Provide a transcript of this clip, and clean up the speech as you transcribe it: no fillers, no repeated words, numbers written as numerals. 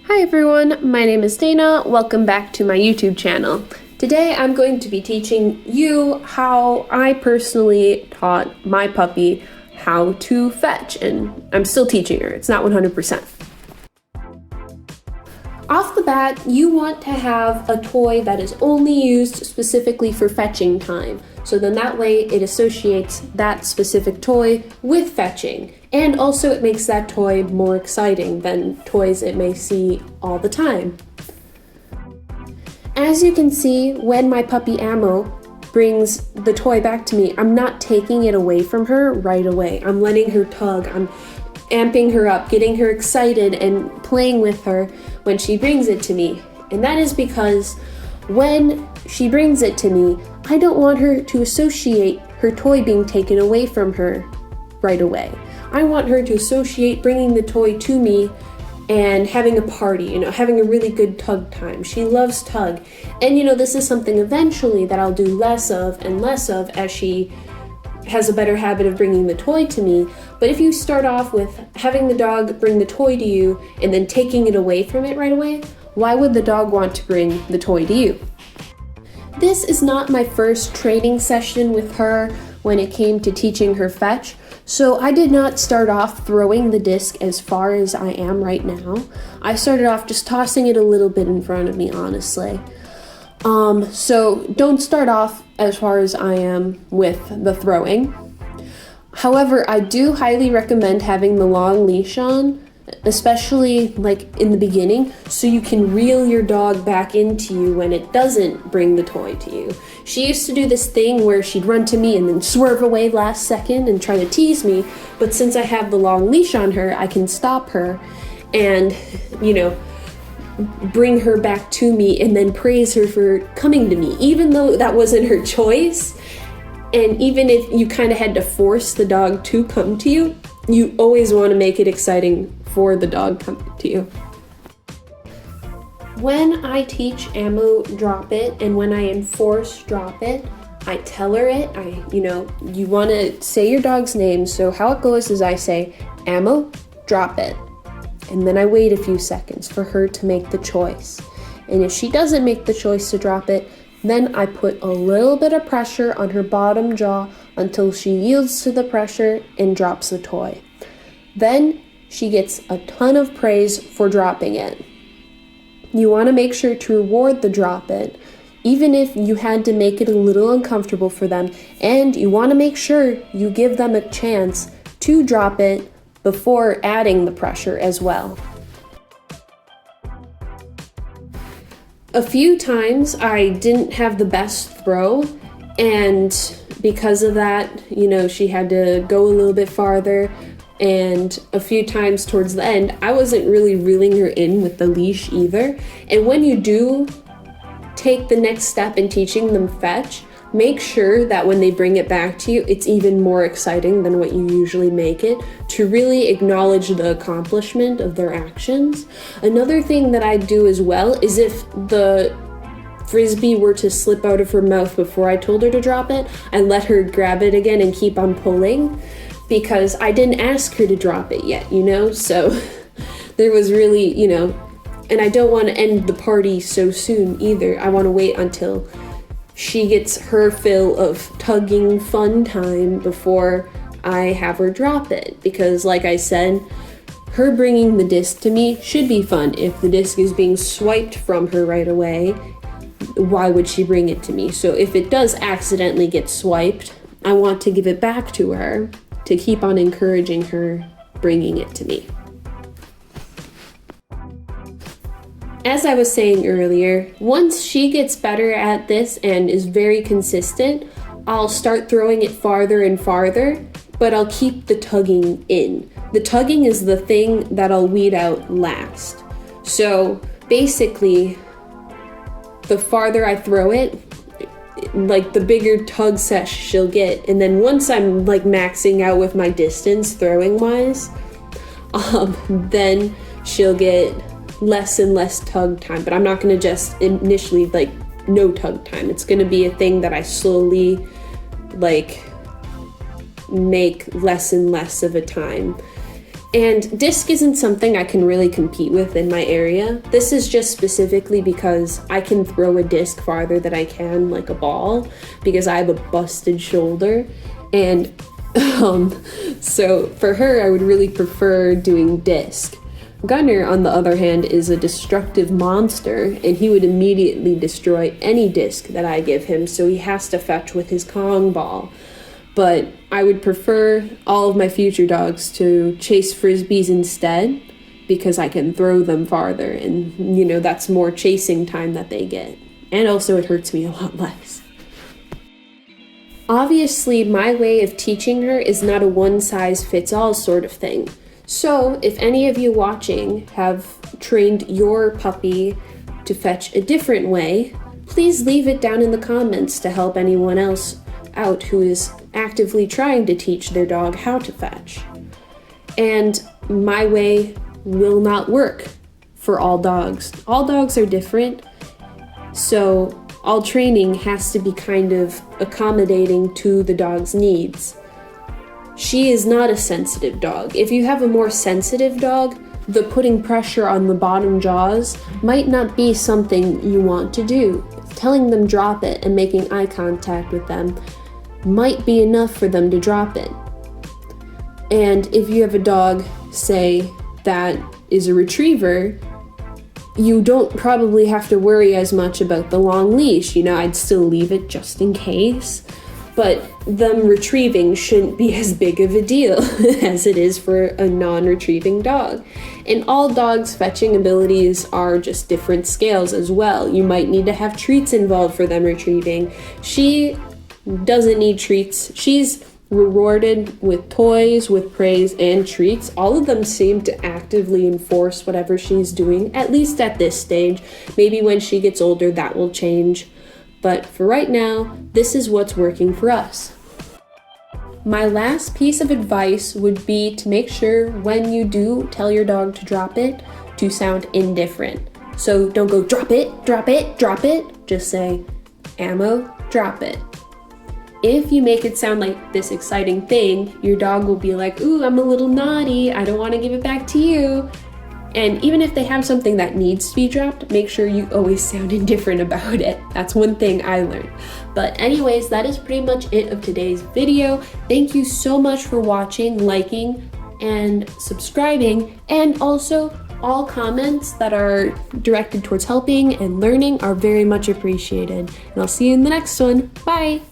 Hi everyone, my name is Dana. Welcome back to my YouTube channel. Today I'm going to be teaching you how I personally taught my puppy how to fetch, and I'm still teaching her. It's not 100%. Off the bat, you want to have a toy that is only used specifically for fetching time. So then that way it associates that specific toy with fetching. And also it makes that toy more exciting than toys it may see all the time. As you can see, when my puppy Ammo brings the toy back to me, I'm not taking it away from her right away. I'm letting her tug. I'm amping her up, getting her excited and playing with her when she brings it to me. And that is because when she brings it to me, I don't want her to associate her toy being taken away from her right away. I want her to associate bringing the toy to me and having a party, having a really good tug time. She loves tug. And this is something eventually that I'll do less of and less of as she has a better habit of bringing the toy to me. But if you start off with having the dog bring the toy to you and then taking it away from it right away, why would the dog want to bring the toy to you? This is not my first training session with her when it came to teaching her fetch, so I did not start off throwing the disc as far as I am right now. I started off just tossing it a little bit in front of me, honestly. So don't start off as far as I am with the throwing. However, I do highly recommend having the long leash on, especially in the beginning, so you can reel your dog back into you when it doesn't bring the toy to you. She used to do this thing where she'd run to me and then swerve away last second and try to tease me, but since I have the long leash on her, I can stop her and, bring her back to me and then praise her for coming to me, even though that wasn't her choice. And even if you kind of had to force the dog to come to you, you always want to make it exciting for the dog coming to you. When I teach Ammo drop it and when I enforce drop it, I tell her it. You want to say your dog's name. So how it goes is I say, Ammo, drop it. And then I wait a few seconds for her to make the choice. And if she doesn't make the choice to drop it, then I put a little bit of pressure on her bottom jaw until she yields to the pressure and drops the toy. Then she gets a ton of praise for dropping it. You want to make sure to reward the drop it, even if you had to make it a little uncomfortable for them, and you want to make sure you give them a chance to drop it before adding the pressure as well. A few times I didn't have the best throw, and because of that, she had to go a little bit farther, and a few times towards the end, I wasn't really reeling her in with the leash either. And when you do take the next step in teaching them fetch, make sure that when they bring it back to you, it's even more exciting than what you usually make it, to really acknowledge the accomplishment of their actions. Another thing that I do as well is if the frisbee were to slip out of her mouth before I told her to drop it, I let her grab it again and keep on pulling, because I didn't ask her to drop it yet, so there was really, and I don't want to end the party so soon either. I want to wait until she gets her fill of tugging fun time before I have her drop it, because like I said, her bringing the disc to me should be fun. If the disc is being swiped from her right away, why would she bring it to me? So if it does accidentally get swiped, I want to give it back to her to keep on encouraging her bringing it to me. As I was saying earlier, once she gets better at this and is very consistent, I'll start throwing it farther and farther, but I'll keep the tugging in. The tugging is the thing that I'll weed out last. So basically, the farther I throw it, the bigger tug sesh she'll get. And then once I'm maxing out with my distance throwing wise, then she'll get less and less tug time. But I'm not going to just initially no tug time. It's going to be a thing that I slowly make less and less of a time. And disc isn't something I can really compete with in my area. This is just specifically because I can throw a disc farther than I can like a ball because I have a busted shoulder. And so for her, I would really prefer doing disc. Gunner, on the other hand, is a destructive monster, and he would immediately destroy any disc that I give him, so he has to fetch with his Kong ball. But I would prefer all of my future dogs to chase frisbees instead, because I can throw them farther, and that's more chasing time that they get. And also it hurts me a lot less. Obviously, my way of teaching her is not a one-size-fits-all sort of thing. So, if any of you watching have trained your puppy to fetch a different way, please leave it down in the comments to help anyone else out who is actively trying to teach their dog how to fetch. And my way will not work for all dogs. All dogs are different, so all training has to be kind of accommodating to the dog's needs. She is not a sensitive dog. If you have a more sensitive dog, the putting pressure on the bottom jaws might not be something you want to do. Telling them drop it and making eye contact with them might be enough for them to drop it. And if you have a dog, say, that is a retriever, you don't probably have to worry as much about the long leash. I'd still leave it just in case. But them retrieving shouldn't be as big of a deal as it is for a non-retrieving dog. And all dogs' fetching abilities are just different scales as well. You might need to have treats involved for them retrieving. She doesn't need treats. She's rewarded with toys, with praise, and treats. All of them seem to actively enforce whatever she's doing, at least at this stage. Maybe when she gets older, that will change. But for right now, this is what's working for us. My last piece of advice would be to make sure when you do tell your dog to drop it, to sound indifferent. So don't go drop it, drop it, drop it. Just say, Ammo, drop it. If you make it sound like this exciting thing, your dog will be like, ooh, I'm a little naughty, I don't want to give it back to you. And even if they have something that needs to be dropped, make sure you always sound indifferent about it. That's one thing I learned. But anyways, that is pretty much it of today's video. Thank you so much for watching, liking, and subscribing. And also, all comments that are directed towards helping and learning are very much appreciated. And I'll see you in the next one. Bye!